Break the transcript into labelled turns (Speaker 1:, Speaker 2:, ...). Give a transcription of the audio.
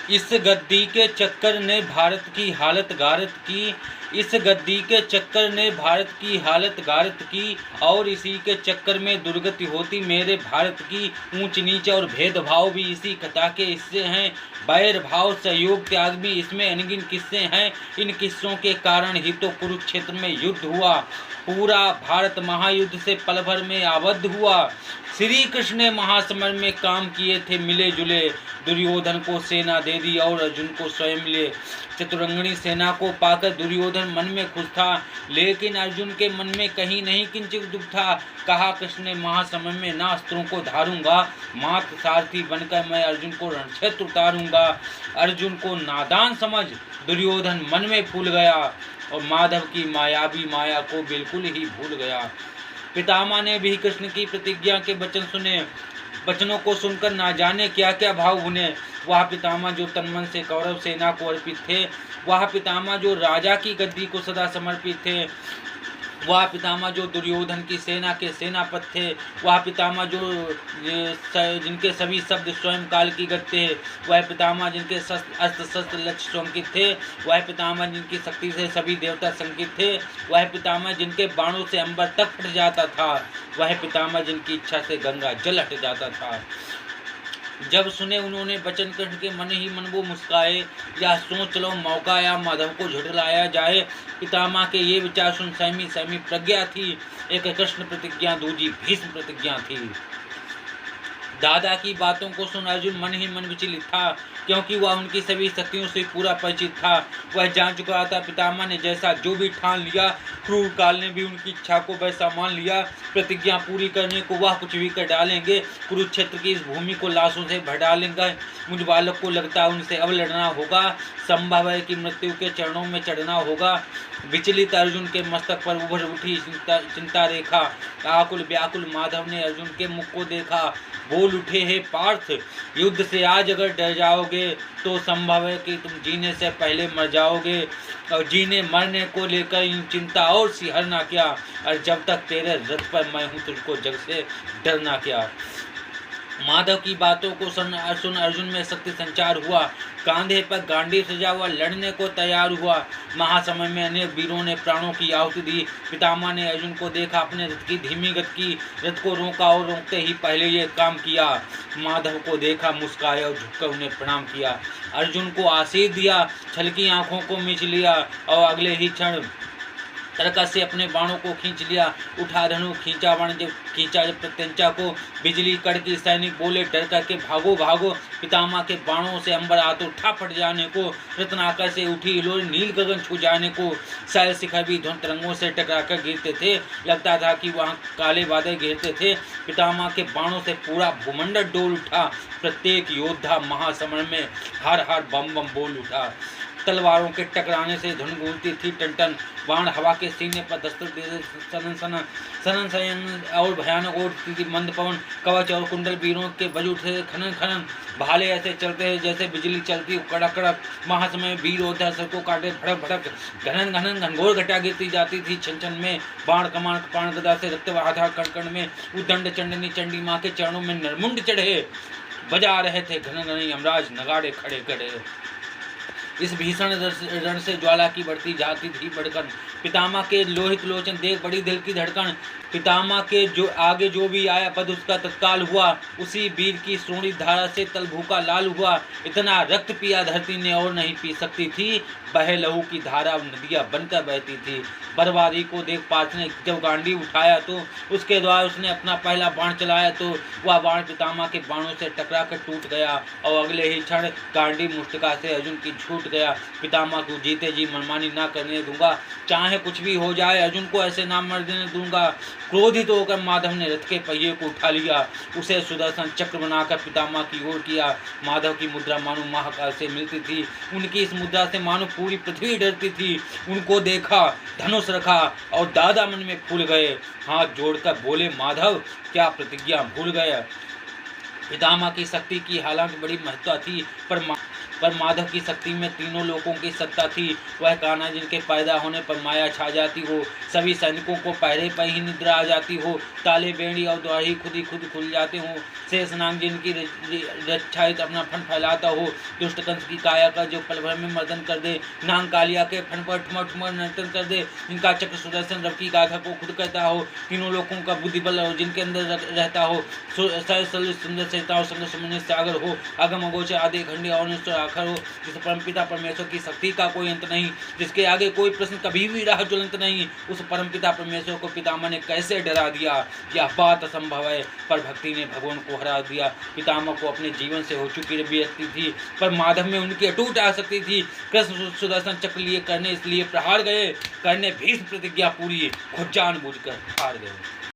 Speaker 1: इस गद्दी के चक्कर ने भारत की हालत गारत की, इस गद्दी के चक्कर ने भारत की हालत गारत की, और इसी के चक्कर में दुर्गति होती मेरे भारत की। ऊंच नीच और भेदभाव भी इसी कथा के हिस्से हैं, बैर भाव सहयोग त्याग भी इसमें अनगिन किस्से हैं। इन किस्सों के कारण ही तो कुरुक्षेत्र में युद्ध हुआ, पूरा भारत महायुद्ध से पल भर में आबद्ध हुआ। श्री कृष्ण ने महासमर में काम किए थे मिले जुले, दुर्योधन को सेना दे दी और अर्जुन को स्वयं मिले। चतुरंगनी सेना को पाकर दुर्योधन मन में खुश था, लेकिन अर्जुन के मन में कहीं नहीं किंचित दुख था। कहा कृष्ण ने महासमर में ना अस्त्रों को धारूंगा, मात्र सारथी बनकर मैं अर्जुन को रणक्षेत्र उतारूंगा। अर्जुन को नादान समझ दुर्योधन मन में फूल गया और माधव की मायावी माया को बिल्कुल ही भूल गया। पितामह ने भी कृष्ण की प्रतिज्ञा के वचन सुने, वचनों को सुनकर ना जाने क्या क्या भाव बुने। वह पितामह जो तनमन से कौरव सेना को अर्पित थे, वह पितामह जो राजा की गद्दी को सदा समर्पित थे, वह पितामह जो दुर्योधन की सेना के सेनापति थे, वह पितामह जो जिनके सभी शब्द स्वयं काल की गति थे, वह पितामह जिनके अस्त्र शस्त्र लक्ष्य संकित थे, वह पितामह जिनकी शक्ति से सभी देवता संकित थे, वह पितामह जिनके बाणों से अंबर तक फट जाता था, वह पितामह जिनकी इच्छा से गंगा जल हट जाता था। जब सुने उन्होंने वचन कृष्ण के मन ही मन वो मुस्काए, या सोच लो मौका या माधव को झुठलाया जाए। पितामह के ये विचार सुन सहमी सहमी प्रज्ञा थी, एक कृष्ण प्रतिज्ञा दूजी भीष्म प्रतिज्ञा थी। दादा की बातों को सुन अर्जुन मन ही मन विचलित था, क्योंकि वह उनकी सभी शक्तियों से पूरा परिचित था। वह जान चुका था पितामह ने जैसा जो भी ठान लिया, क्रूर काल ने भी उनकी इच्छा को वैसा मान लिया। प्रतिज्ञा पूरी करने को वह कुछ भी कर डालेंगे। कुरुक्षेत्र की इस भूमि को लाशों से भर डालेंगे। मुझ बालक को लगता है उनसे अब लड़ना होगा, संभव है कि मृत्यु के चरणों में चढ़ना होगा। विचलित अर्जुन के मस्तक पर उभर उठी चिंता रेखा। आकुल व्याकुल माधव ने अर्जुन के मुख को देखा, बोल उठे, हे पार्थ, युद्ध से आज अगर डर जाओगे तो संभव है कि तुम जीने से पहले मर जाओगे, और जीने मरने को लेकर इन चिंता और सिहरना क्या, और जब तक तेरे रथ पर मैं हूँ तुझको जग से डरना क्या। माधव की बातों को सुन अर्जुन में शक्ति संचार हुआ, कांधे पर गांडीव सजा हुआ लड़ने को तैयार हुआ। महासमय में अनेक वीरों ने प्राणों की आहुति दी। पितामह ने अर्जुन को देखा, अपने रथ की धीमी गति की, रथ को रोका और रोकते ही पहले ये काम किया। माधव को देखा, मुस्काया और झुककर उन्हें प्रणाम किया। अर्जुन को आशीष दिया, छलकी आंखों को मीच लिया और अगले ही क्षण तरकस से अपने बाणों को खींच लिया। उठा धनु, खींचा बाण, जब खींचा जब प्रत्यंचा को, बिजली कड़की, सैनिक बोले डर करके भागो भागो। पितामह के बाणों से अंबर आतो उठा फट जाने को, रत्नाकर से उठी हिलोरी नील गगन छू जाने को, शैल शिखर भी ध्वनि तरंगों से टकराकर गिरते थे। लगता था कि वहाँ काले बादल गिरते थे। पितामह के बाणों से पूरा भूमंडल डोल उठा। प्रत्येक योद्धा महासमर में हर हर बम बम बोल उठा। तलवारों के टकराने से धुन गूंजती थी टन, बाण हवा के सीने पर दस्तक दे सनन सनन सनन सनन और भयानक उठती थी मंद पवन। कवच और कुंडल वीरों के बज उठे खनन खनन, भाले ऐसे चलते हैं जैसे बिजली चलती कड़क कड़क। महासमय वीर योद्धा सर को काटे भड़क भड़क, घनन घनन घनघोर घटा गिरती जाती थी छन छन में। बाण कमान पाण गदा से रक्त बहा था कण कण में। उदंड चंडनी चंडी माँ के चरणों में नरमुंड चढ़े, बजा रहे थे घन घन यमराज नगाड़े खड़े खड़े। इस भीषण रण से ज्वाला की बढ़ती जाती थी बढ़कन। पितामह के लोहित लोचन देख बड़ी दिल की धड़कन। पितामह के जो आगे जो भी आया पद उसका तत्काल हुआ। उसी वीर की सोनी धारा से तल भूखा लाल हुआ। इतना रक्त पिया धरती ने और नहीं पी सकती थी। बहे लहू की धारा नदियाँ बनकर बहती थी। बर्बादी को देख पार्थ ने जब गांडी उठाया तो उसके द्वारा उसने अपना पहला बाण चलाया तो वह बाण पितामह के बाणों से टकरा कर टूट गया और अगले ही क्षण गांडी मुष्टिका से अर्जुन की छूट गया। पितामह को जीते जी मनमानी ना करने दूंगा, चाहे कुछ भी हो जाए अर्जुन को ऐसे ना मरने दूंगा। क्रोधित होकर माधव ने रथ के पहिए को उठा लिया, उसे सुदर्शन चक्र बनाकर पितामह की ओर किया। माधव की मुद्रा मानो महाकाल से मिलती थी। उनकी इस मुद्रा से मानो पूरी पृथ्वी डरती थी। उनको देखा, धनुष रखा और दादा मन में फूल गए। हाथ जोड़कर बोले, माधव क्या प्रतिज्ञा भूल गए। पितामह की शक्ति की हालांकि बड़ी महत्ता थी, पर पर माधव की शक्ति में तीनों लोगों की सत्ता थी। वह कान्हा जिनके पैदा होने पर माया छा जाती हो, सभी सैनिकों को पहरे पर ही निद्रा आ जाती हो, ताले बेड़ी और द्वार खुद ही खुद खुल जाते हो, शेषनाग जिनकी रक्षायत अपना फन फैलाता हो, दुष्ट कंस की काया का जो पल भर में मर्दन कर दे, नाग कालिया के फन पर ठुमर ठुमर नर्तन कर दे, जिनका चक्र सुदर्शन रव की गाथा को खुद कहता हो, तीनों लोगों का बुद्धि बल हो जिनके अंदर रहता हो, सुंदर सहिता हो, संग सुमन सागर हो, अगम अगोचर आदि खंडी और आखर हो, जिस परमपिता परमेश्वर की शक्ति का कोई अंत नहीं, जिसके आगे कोई प्रश्न कभी भी राह ज्वलंत नहीं, उस परमपिता परमेश्वर को पितामह ने कैसे डरा दिया, यह बात असंभव है। पर भक्ति ने भगवान को हरा दिया। पितामह को अपने जीवन से हो चुकी व्यक्ति थी, पर माधव में उनकी अटूट आसक्ति थी। कृष्ण सुदर्शन चक्र लिए करने इसलिए प्रहार गए, करने भीष्म प्रतिज्ञा पूरी, खुद जानबूझकर हार गए।